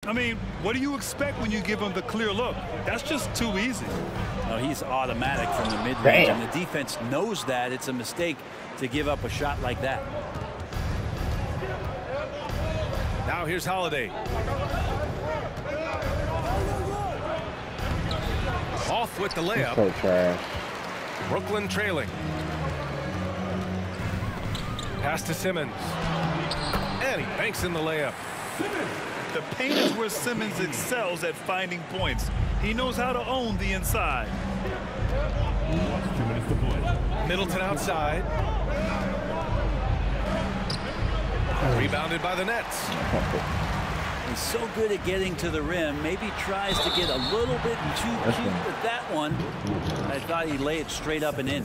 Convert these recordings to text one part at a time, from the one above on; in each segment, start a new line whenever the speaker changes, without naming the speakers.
I mean, what do you expect when you give him the clear look? That's just too easy.
No, he's automatic from the mid-range, and the defense knows that. It's a mistake to give up a shot like that.
Now here's Holiday. Off with the layup.
So trash.
Brooklyn trailing. Pass to Simmons. And he banks in the layup.
The paint is where Simmons excels at finding points. He knows how to own the inside.
2 minutes to play.
Middleton outside. Rebounded by the Nets.
He's so good at getting to the rim. Maybe tries to get a little bit too cute with that one. I thought he'd lay it straight up and in.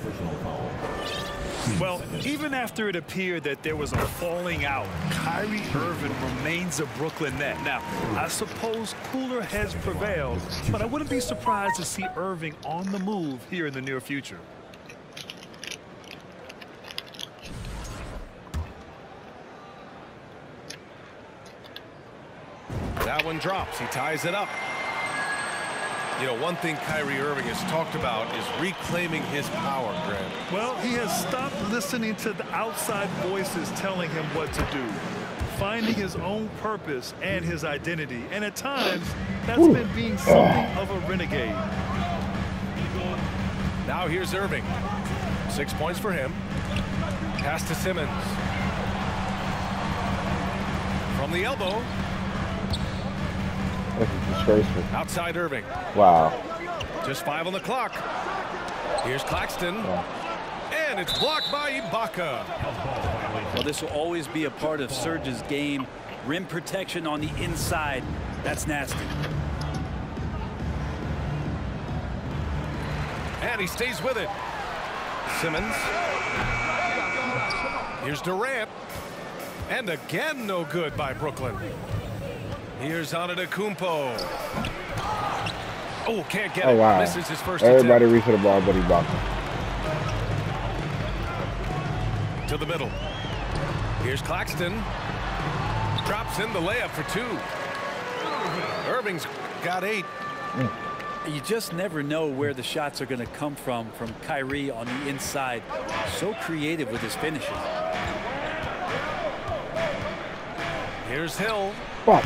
Well, even after it appeared that there was a falling out, Kyrie Irving remains a Brooklyn Net. Now, I suppose cooler heads prevail, but I wouldn't be surprised to see Irving on the move here in the near future.
That one drops. He ties it up. You know, one thing Kyrie Irving has talked about is reclaiming his power, Grant.
Well, he has stopped listening to the outside voices telling him what to do, finding his own purpose and his identity. And at times, that's been being something of a renegade.
Now here's Irving. 6 points for him. Pass to Simmons. From the elbow.
This is disgraceful.
Outside Irving.
Wow.
Just 5 on the clock. Here's Claxton. And it's blocked by Ibaka.
Well, this will always be a part of Serge's game. Rim protection on the inside. That's nasty.
And he stays with it. Simmons. Here's Durant. And again, no good by Brooklyn. Here's Antetokounmpo. Oh, can't get it.
Wow.
Misses his first
Everybody
attempt.
reached for the ball, but Ibaka.
To the middle. Here's Claxton. Drops in the layup for 2. Irving's got 8.
You just never know where the shots are going to come from Kyrie on the inside. So creative with his finishes.
Here's Hill.
Fuck.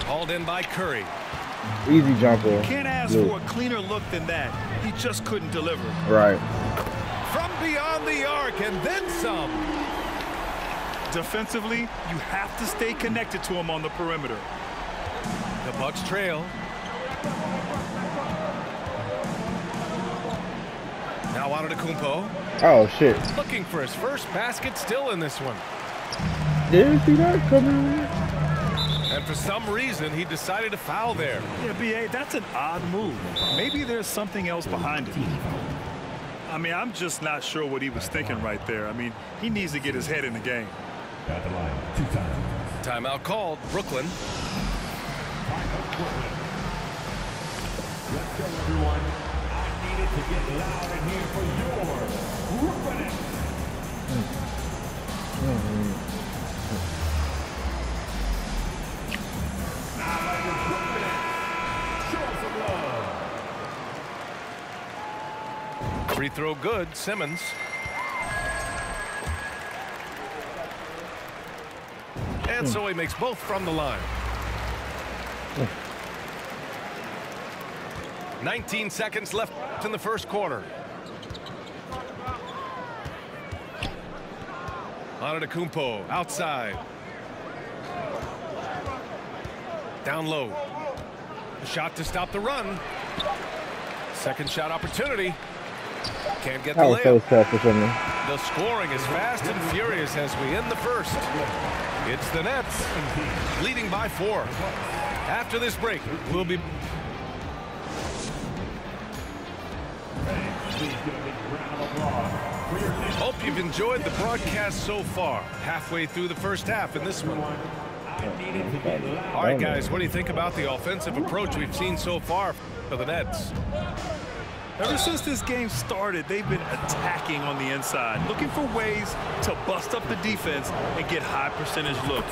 Hauled in by Curry.
Easy jumper.
Can't ask for a cleaner look than that. He just couldn't deliver.
Right.
From beyond the arc and then some.
Defensively, you have to stay connected to him on the perimeter.
The Bucks trail. Now Antetokounmpo.
Oh, shit.
Looking for his first basket still in this one.
Did you see that coming?
And for some reason, he decided to foul there.
Yeah, B.A., that's an odd move. Maybe there's something else behind it. I mean, I'm just not sure what he was thinking right there. I mean, he needs to get his head in the game.
At the line, 2 times.
Timeout called. Brooklyn.
Let's go, everyone. I needed to get loud in here for your Brooklyn.
Free throw good. Simmons. And so he makes both from the line. 19 seconds left in the first quarter. Antetokounmpo outside. Down low. A shot to stop the run. Second shot opportunity. Can't get the
That was so
layup.
selfish of me.
The scoring is fast and furious as we end the first. It's the Nets leading by 4. After this break, we'll be... Hope you've enjoyed the broadcast so far. Halfway through the first half in this one. All right, guys, what do you think about the offensive approach we've seen so far for the Nets?
Ever since this game started, they've been attacking on the inside, looking for ways to bust up the defense and get high percentage looks.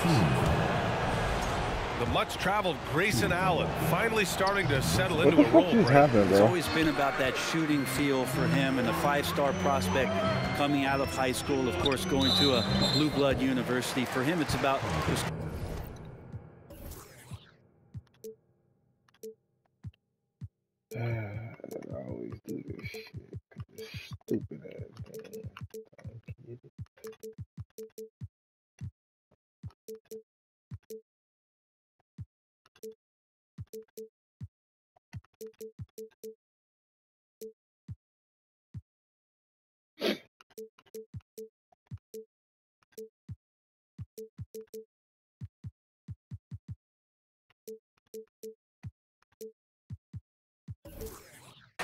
The much-traveled Grayson Allen finally starting to settle
What
into
the
a
fuck
role.
just
Brent.
happened,
It's
bro?
always been about that shooting feel for him, and a 5-star prospect coming out of high school, of course, going to a blue blood university. For him, it's about just
I always do this shit. This stupid ass man. Don't get it.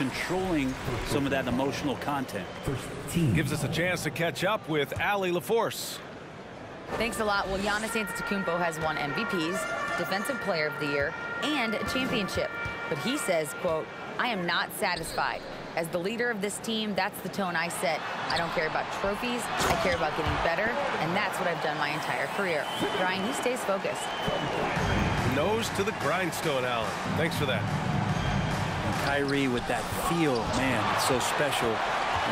controlling some of that emotional content.
Gives us a chance to catch up with Allie LaForce.
Thanks a lot. Well, Giannis Antetokounmpo has won MVPs, Defensive Player of the Year, and a championship. But he says, quote, "I am not satisfied. As the leader of this team, that's the tone I set. I don't care about trophies. I care about getting better, and that's what I've done my entire career." Brian, he stays focused.
Nose to the grindstone, Allen. Thanks for that.
And Kyrie with that feel, man, it's so special,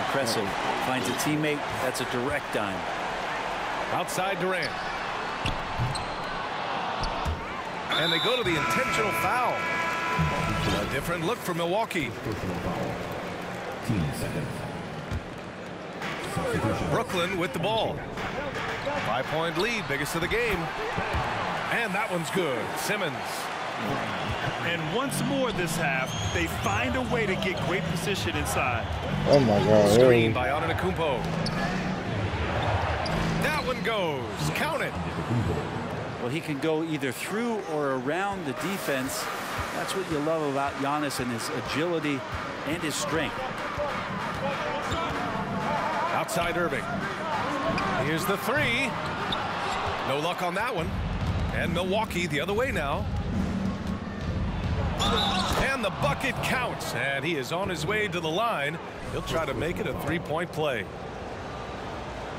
impressive. Finds a teammate, that's a direct dime.
Outside Durant. And they go to the intentional foul. A different look for Milwaukee. Brooklyn with the ball. 5-point lead, biggest of the game. And that one's good. Simmons.
And once more this half, they find a way to get great position inside.
Oh my God.
Screen by Antetokounmpo. That one goes. Count it.
Well, he can go either through or around the defense. That's what you love about Giannis and his agility and his strength.
Outside Irving. Here's the three. No luck on that one. And Milwaukee the other way now. And the bucket counts. And he is on his way to the line. He'll try to make it a three-point play.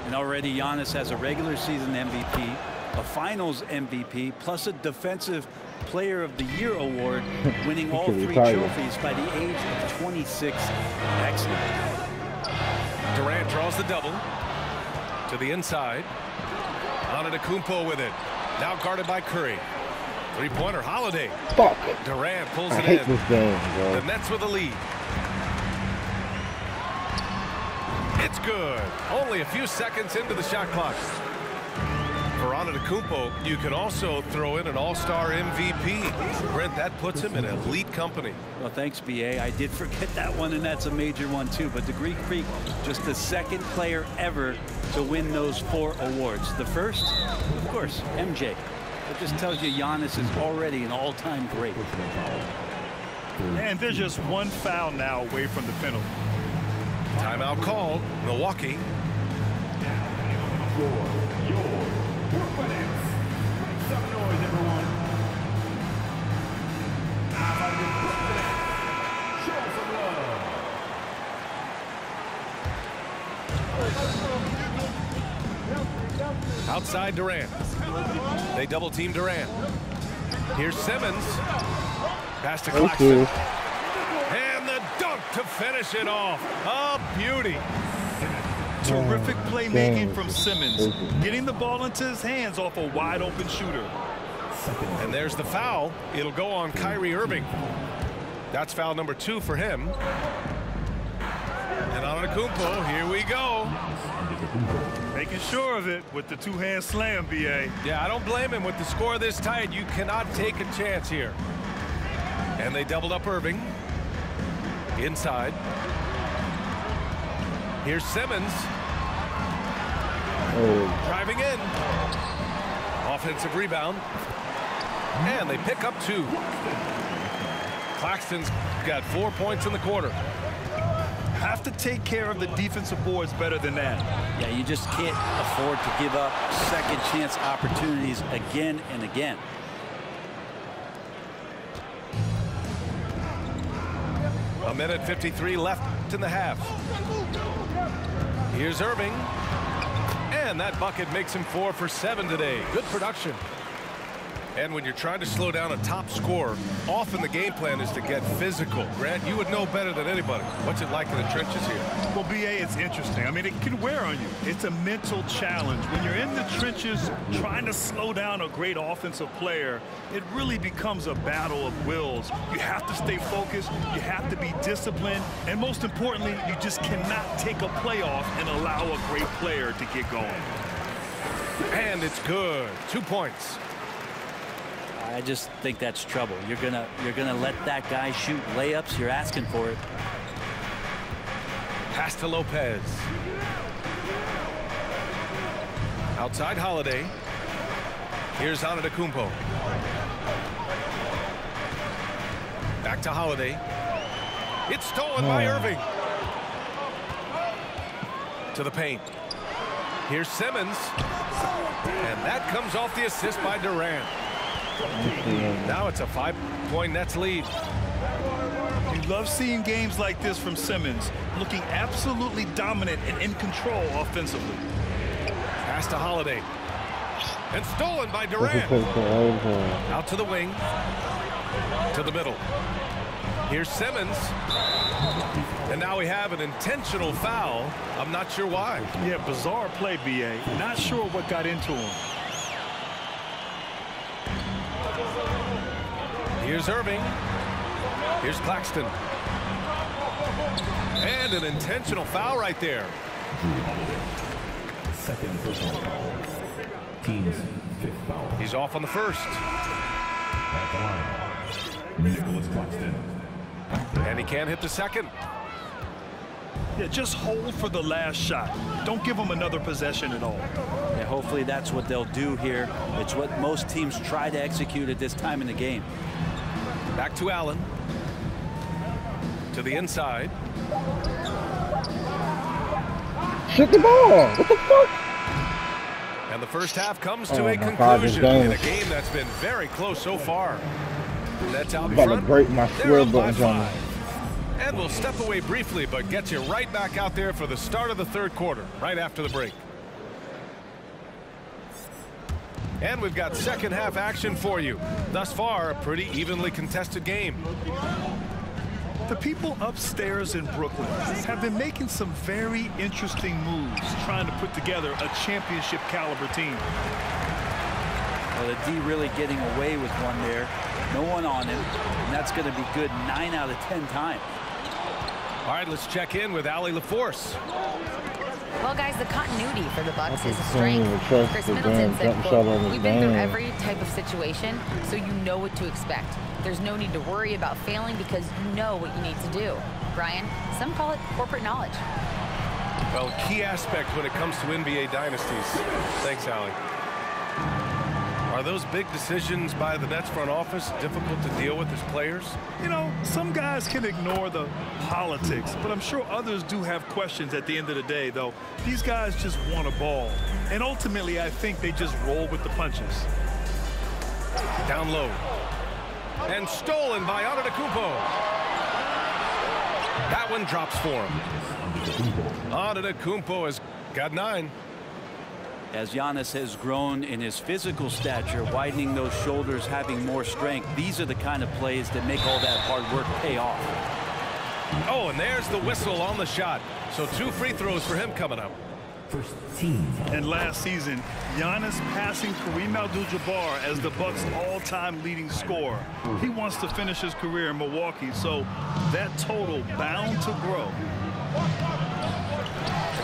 And already Giannis has a regular season MVP, a finals MVP, plus a defensive player of the year award, winning all three trophies by the age of 26. Excellent.
Durant draws the double to the inside. Antetokounmpo with it. Now guarded by Curry. Three-pointer Holiday.
Fuck.
Durant pulls
I
it
hate
in.
this game, bro.
The Nets with a lead. It's good. Only a few seconds into the shot clock. For Antetokounmpo, you can also throw in an all-star MVP. Brent, that puts him in elite company.
Well, thanks, BA. I did forget that one, and that's a major one, too. But the Greek Freak, just the second player ever to win those 4 awards. The first, of course, MJ. It just tells you Giannis is already an all-time great.
And they're just one foul now away from the penalty.
Timeout called. Milwaukee. Outside Durant. They double team Durant. Here's Simmons. Pass to Claxton. And the dunk to finish it off. A beauty.
Terrific playmaking from Simmons, getting the ball into his hands off a wide open shooter.
And there's the foul. It'll go on Kyrie Irving. That's foul number 2 for him. And Antetokounmpo, here we go.
Making sure of it with the two-hand slam, BA.
Yeah, I don't blame him with the score this tight. You cannot take a chance here. And they doubled up Irving. Inside. Here's Simmons. Driving in. Offensive rebound. And they pick up 2. Claxton's got 4 points in the quarter.
Have to take care of the defensive boards better than that.
Yeah, you just can't afford to give up second chance opportunities again and again.
A minute 53 left in the half. Here's Irving. And that bucket makes him 4 for 7 today. Good production. And when you're trying to slow down a top scorer, often the game plan is to get physical. Grant, you would know better than anybody. What's it like in the trenches here?
Well, BA, it's interesting. I mean, it can wear on you. It's a mental challenge. When you're in the trenches trying to slow down a great offensive player, it really becomes a battle of wills. You have to stay focused. You have to be disciplined. And most importantly, you just cannot take a play off and allow a great player to get going.
And it's good. 2 points.
I just think that's trouble. You're gonna let that guy shoot layups. You're asking for it.
Pass to Lopez. Outside Holiday. Here's Antetokounmpo. Back to Holiday. It's stolen by Irving. To the paint. Here's Simmons. And that comes off the assist by Durant. Now it's a 5-point Nets lead.
You love seeing games like this from Simmons, looking absolutely dominant and in control offensively.
Pass to Holiday. And stolen by Durant. Out to the wing. To the middle. Here's Simmons. And now we have an intentional foul. I'm not sure why.
Yeah, bizarre play, BA. Not sure what got into him.
Here's Irving. Here's Claxton. And an intentional foul right there.
Second personal foul. Team's 5th foul.
He's off on the first.
At the line, Nicholas Claxton.
And he can't hit the second.
Yeah, just hold for the last shot. Don't give them another possession at all.
Yeah, hopefully that's what they'll do here. It's what most teams try to execute at this time in the game.
Back to Allen. To the inside.
Shoot the ball. What the fuck?
And the first half comes to a conclusion in a game that's been very close so far. That's out in
About to
front.
break my
They're
square
up by
buttons on me.
5. And we'll step away briefly, but get you right back out there for the start of the third quarter, right after the break. And we've got second half action for you. Thus far, a pretty evenly contested game.
The people upstairs in Brooklyn have been making some very interesting moves, trying to put together a championship caliber team.
Well, the D really getting away with one there. No one on him, and that's going to be good 9 out of 10 times.
All right, let's check in with Allie LaForce.
Well, guys, the continuity for the Bucks is a strength.
Trust
Chris
the
Middleton
damn
said,
jump shot on
quote,
his
"We've been through
game."
every type of situation, so you know what to expect. There's no need to worry about failing because you know what you need to do." Brian, some call it corporate knowledge.
Well, key aspect when it comes to NBA dynasties. Thanks, Allie. Are those big decisions by the Nets front office difficult to deal with as players?
You know, some guys can ignore the politics, but I'm sure others do have questions at the end of the day, though. These guys just want a ball. And ultimately, I think they just roll with the punches.
Down low. And stolen by Antetokounmpo. That one drops for him. Antetokounmpo has got 9.
As Giannis has grown in his physical stature, widening those shoulders, having more strength, these are the kind of plays that make all that hard work pay off.
Oh, and there's the whistle on the shot. So 2 free throws for him coming up.
First team.
And last season, Giannis passing Kareem Abdul-Jabbar as the Bucks' all-time leading scorer. He wants to finish his career in Milwaukee, so that total bound to grow.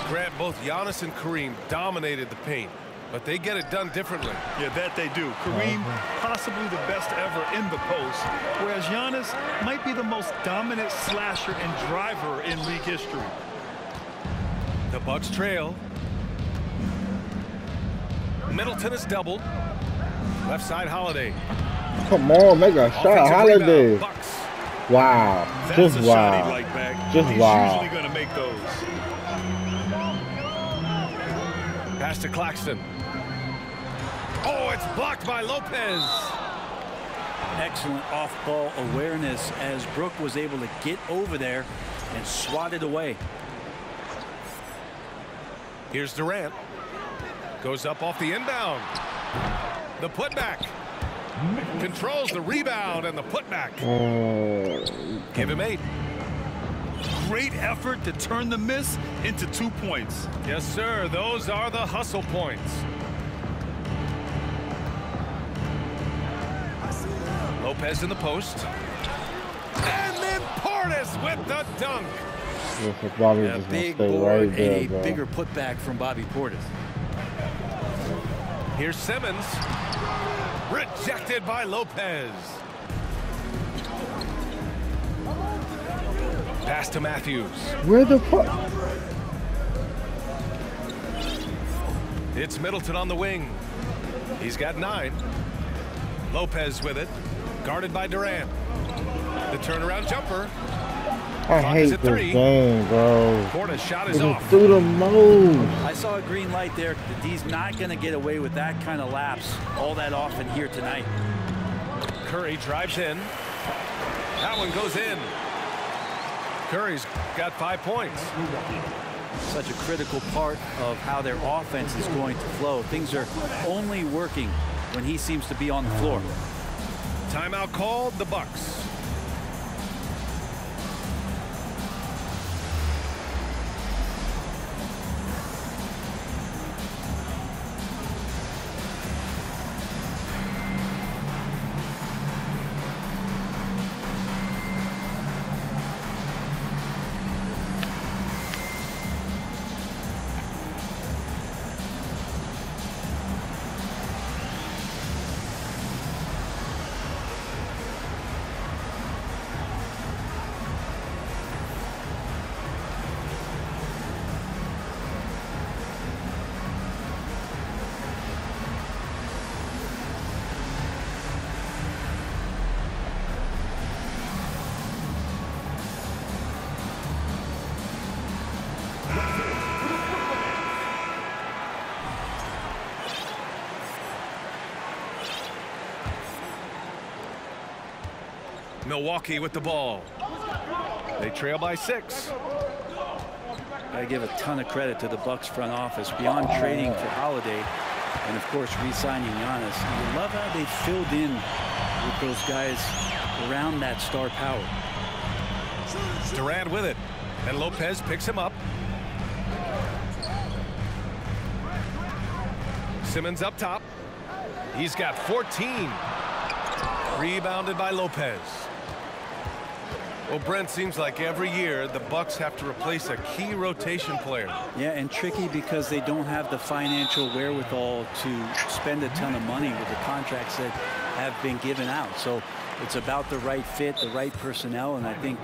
Grant, both Giannis and Kareem dominated the paint, but they get it done differently.
Yeah, that they do. Kareem, possibly the best ever in the post, whereas Giannis might be the most dominant slasher and driver in league history.
The Bucks trail. Middleton is doubled. Left side Holiday.
Come on, make a shot,
Offensive
Holiday.
rebound, Bucks.
Wow,
That's
just
a shot
wow.
he'd like back.
Just
He's
wow.
usually going to make those.
Pass to Claxton. Oh, it's blocked by Lopez.
Excellent off-ball awareness as Brook was able to get over there and swat it away.
Here's Durant. Goes up off the inbound. The putback. Controls the rebound and the putback. Give him 8.
Great effort to turn the miss into 2 points.
Yes, sir. Those are the hustle points. Lopez in the post. And then Portis with the dunk.
A big board and a bigger putback from Bobby Portis.
Here's Simmons. Rejected by Lopez. Pass to Matthews.
Where the fuck?
It's Middleton on the wing. He's got 9. Lopez with it. Guarded by Durant. The turnaround jumper.
I hate this game, bro.
Portis shot is off.
Through the moves.
I saw a green light there. The D's not going to get away with that kind of lapse all that often here tonight.
Curry drives in. That one goes in. Curry's got 5 points.
Such a critical part of how their offense is going to flow. Things are only working when he seems to be on the floor.
Timeout called, the Bucks. Milwaukee with the ball. They trail by 6.
I give a ton of credit to the Bucks front office beyond trading for Holiday and of course re-signing Giannis. You love how they filled in with those guys around that star power.
Durant with it, and Lopez picks him up. Simmons up top. He's got 14. Rebounded by Lopez. Well, Brent, seems like every year the Bucks have to replace a key rotation player.
Yeah, and tricky because they don't have the financial wherewithal to spend a ton of money with the contracts that have been given out. So it's about the right fit, the right personnel, and I think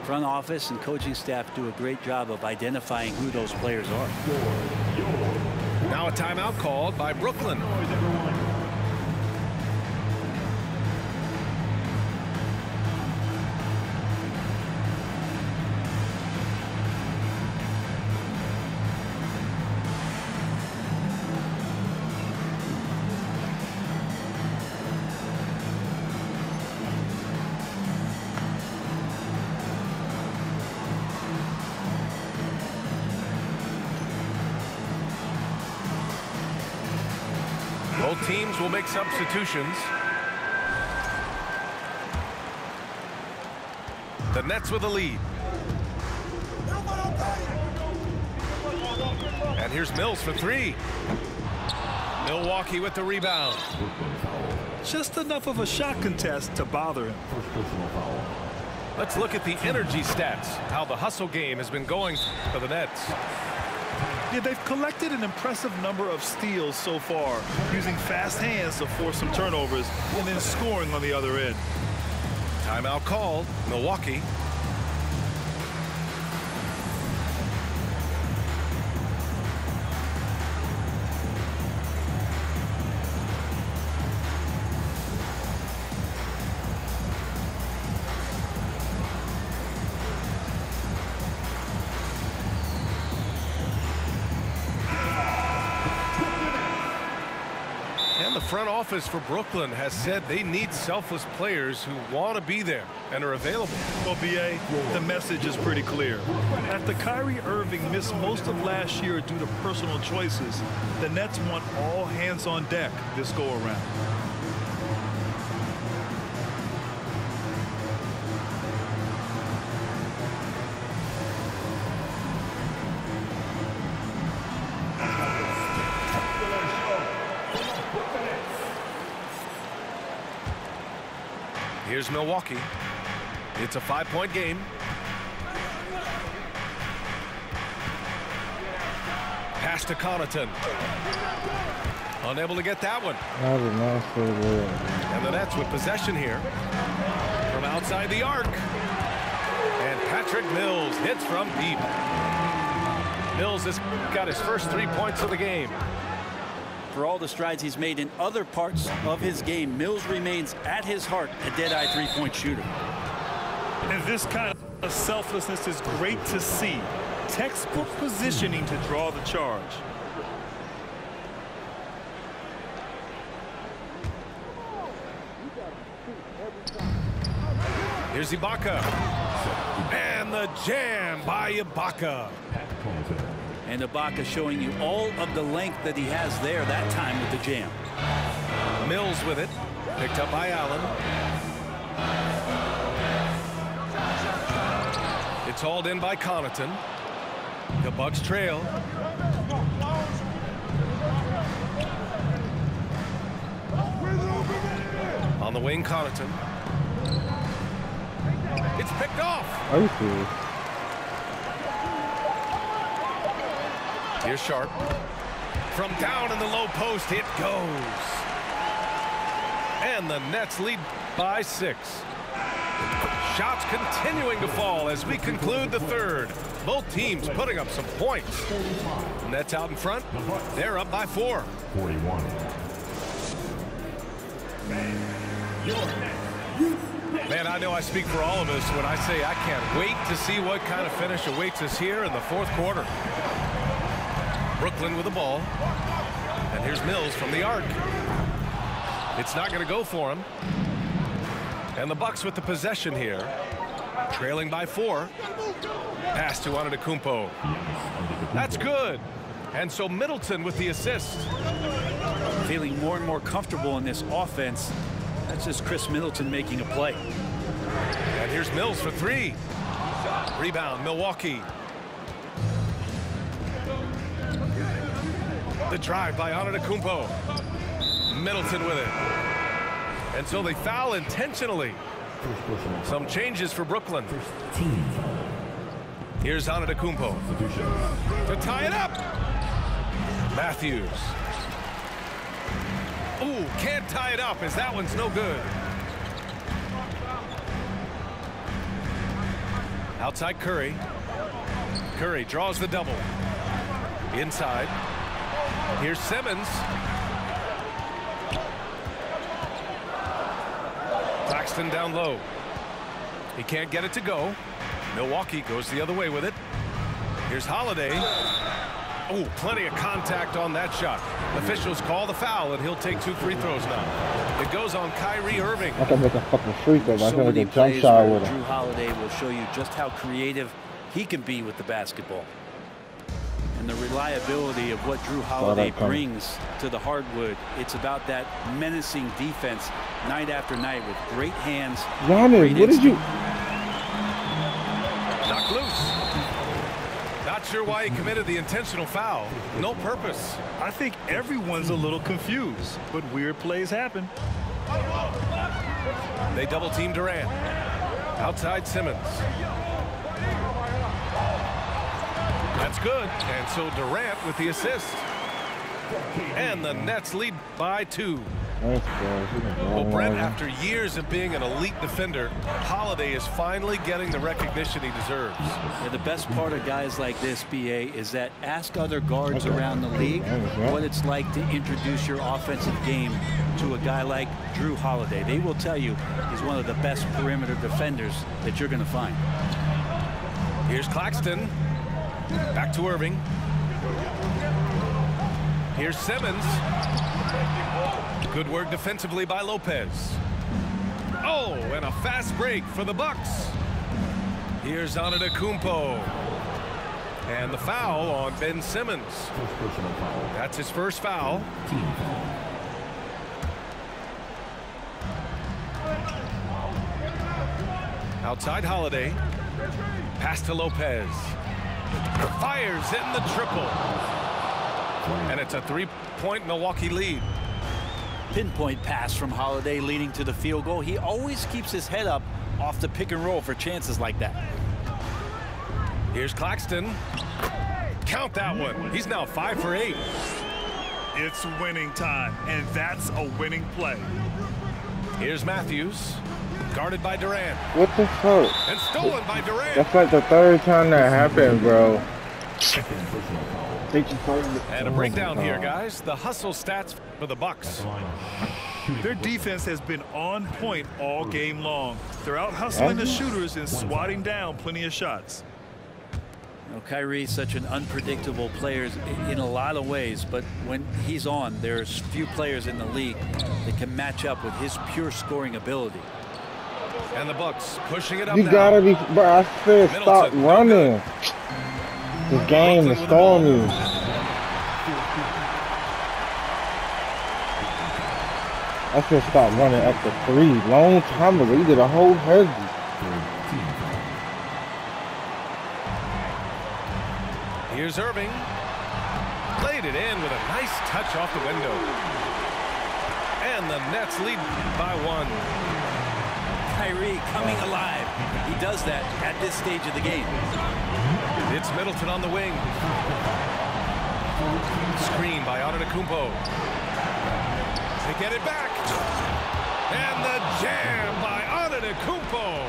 front office and coaching staff do a great job of identifying who those players are.
Now a timeout called by Brooklyn. Both teams will make substitutions. The Nets with a lead. And here's Mills for 3. Milwaukee with the rebound.
Just enough of a shot contest to bother him.
Let's look at the energy stats, how the hustle game has been going for the Nets.
Yeah, they've collected an impressive number of steals so far, using fast hands to force some turnovers and then scoring on the other end.
Timeout called, Milwaukee. Front office for Brooklyn has said they need selfless players who want to be there and are available.
Well, B.A., the message is pretty clear. After Kyrie Irving missed most of last year due to personal choices, the Nets want all hands on deck this go-around.
Here's Milwaukee. It's a 5-point game. Pass to Connaughton. Unable to get that one.
That was nice for the world.
And the Nets with possession here from outside the arc. And Patrick Mills hits from deep. Mills has got his first 3 points of the game.
For all the strides he's made in other parts of his game, Mills remains at his heart a dead-eye three-point shooter.
And this kind of selflessness is great to see. Textbook positioning to draw the charge.
Here's Ibaka. And the jam by Ibaka.
And Ibaka showing you all of the length that he has there that time with the jam.
Mills with it. Picked up by Allen. It's hauled in by Connaughton. The Bucks trail. On the wing, Connaughton. It's picked off.
Are you serious?
Here's Sharp. From down in the low post, it goes. And the Nets lead by 6. Shots continuing to fall as we conclude the third. Both teams putting up some points. Nets out in front. They're up by 4.
41.
Man, I know I speak for all of us when I say I can't wait to see what kind of finish awaits us here in the 4th quarter. Brooklyn with the ball. And here's Mills from the arc. It's not going to go for him. And the Bucks with the possession here. Trailing by 4. Pass to Antetokounmpo. That's good. And so Middleton with the assist.
Feeling more and more comfortable in this offense. That's just Chris Middleton making a play.
And here's Mills for 3. Rebound, Milwaukee. The drive by Antetokounmpo. Middleton with it. And so they foul intentionally. Some changes for Brooklyn. Here's Antetokounmpo to tie it up. Matthews. Ooh, can't tie it up as that one's no good. Outside Curry. Curry draws the double. Inside. Here's Simmons. Claxton down low. He can't get it to go. Milwaukee goes the other way with it. Here's Holiday. Oh, plenty of contact on that shot. Officials call the foul, and he'll take 2 free throws now. It goes on Kyrie Irving.
I can make a fucking free throw. I
So
can
many
make a jump
plays
shot
where
with him.
Drew Holiday will show you just how creative he can be with the basketball. And the reliability of what Drew Holiday brings to the hardwood. It's about that menacing defense night after night with great hands.
Giannis, what did you...
Knocked loose. Not sure why he committed the intentional foul. No purpose.
I think everyone's a little confused, but weird plays happen.
They double team Durant. Outside Simmons. That's good. And so Durant with the assist. And the Nets lead by 2. Well, Brent, after years of being an elite defender, Holiday is finally getting the recognition he deserves.
Yeah, the best part of guys like this, BA, is that ask other guards around the league what it's like to introduce your offensive game to a guy like Drew Holiday. They will tell you he's one of the best perimeter defenders that you're going to find.
Here's Claxton. Back to Irving. Here's Simmons. Good work defensively by Lopez. Oh, and a fast break for the Bucks. Here's Antetokounmpo. And the foul on Ben Simmons. That's his first foul. Outside Holiday. Pass to Lopez. Fires in the triple. And it's a 3-point Milwaukee lead.
pinpoint pass from Holiday leading to the field goal. He always keeps his head up off the pick and roll for chances like that.
Here's Claxton. Count that one. He's now 5 for 8.
It's winning time, and that's a winning play.
Here's Matthews. Guarded by Durant.
What the fuck?
And stolen by Durant.
That's like the 3rd time that happened, bro.
And a breakdown here, guys. The hustle stats for the Bucks.
Their defense has been on point all game long. They're out hustling the shooters and swatting down plenty of shots.
You know, Kyrie's such an unpredictable player in a lot of ways, but when he's on, there's few players in the league that can match up with his pure scoring ability.
And the Bucks pushing it up
You
now.
gotta be, bro. I said stop running. This game is throwing me. I said stop running at the 3 long time ago. You did a whole heavy.
Here's Irving. Played it in with a nice touch off the window. And the Nets lead by 1.
Kyrie coming alive. He does that at this stage of the game.
It's Middleton on the wing. Screen by Antetokounmpo. They get it back. And the jam by Antetokounmpo.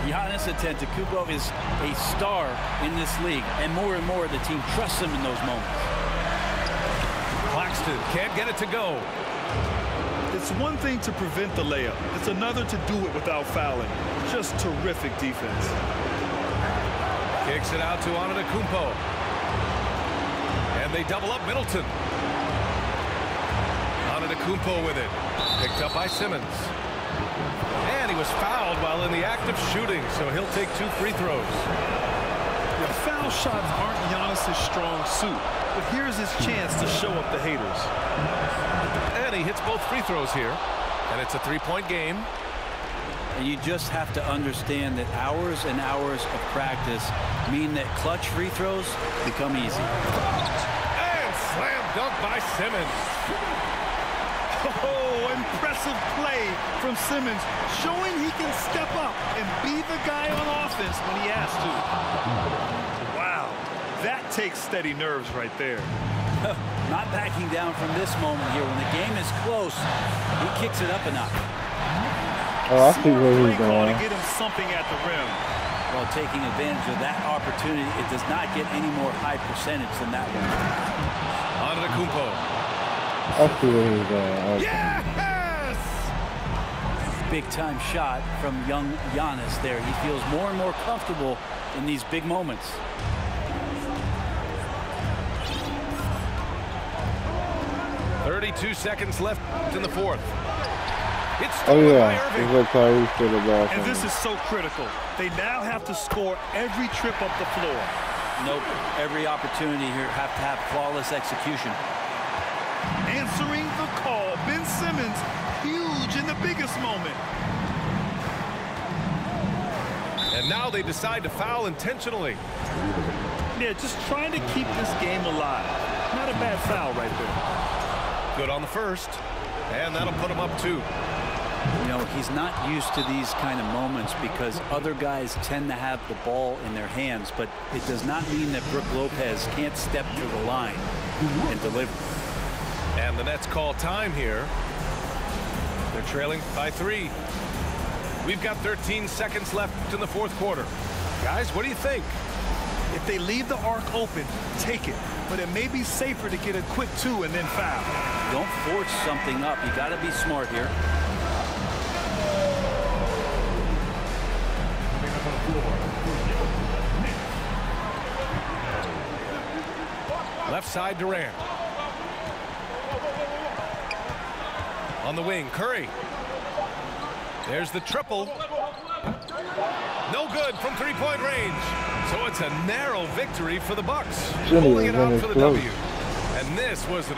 Giannis Antetokounmpo is a star in this league, and more the team trusts him in those moments.
Claxton can't get it to go.
It's one thing to prevent the layup. It's another to do it without fouling. Just terrific defense.
Kicks it out to Antetokounmpo. And they double up Middleton. Antetokounmpo with it. Picked up by Simmons. And he was fouled while in the act of shooting, so he'll take 2 free throws.
The foul shots aren't Giannis' strong suit, but here's his chance to show up the haters.
And he hits both free throws here. And it's a 3-point game.
And you just have to understand that hours and hours of practice mean that clutch free throws become easy.
And slam dunk by Simmons.
Oh, impressive play from Simmons, showing he can step up and be the guy on offense when he has to. Wow, that takes steady nerves right there.
Not backing down from this moment here. When the game is close, he kicks it up a notch.
Oh, I see where he's going.
To get him something at the rim.
Well, taking advantage of that opportunity, it does not get any more high percentage than that one.
Antetokounmpo.
I see where he's going. Okay.
Yes!
Big time shot from young Giannis there. He feels more and more comfortable in these big moments.
.32 seconds left in the 4th. It's
Oh
stolen
yeah,
by Irving.
it's what Kyrie said about
And
him.
this is so critical. They now have to score every trip up the floor.
Nope. Every opportunity here have to have flawless execution.
Answering the call, Ben Simmons, huge in the biggest moment.
And now they decide to foul intentionally.
Yeah, just trying to keep this game alive. Not a bad foul right there.
Good on the first. And that'll put him up 2.
You know, he's not used to these kind of moments because other guys tend to have the ball in their hands, but it does not mean that Brook Lopez can't step to the line and deliver.
And the Nets call time here. They're trailing by 3. We've got 13 seconds left in the 4th quarter. Guys, what do you think?
If they leave the arc open, take it. But it may be safer to get a quick 2 and then foul.
Don't force something up. You got to be smart here.
Left side Durant. On the wing, Curry. There's the triple. No good from 3-point range. So it's a narrow victory for the Bucks.
Jimmy
Pulling it
was in
out
his
for the
close.
W. And this was an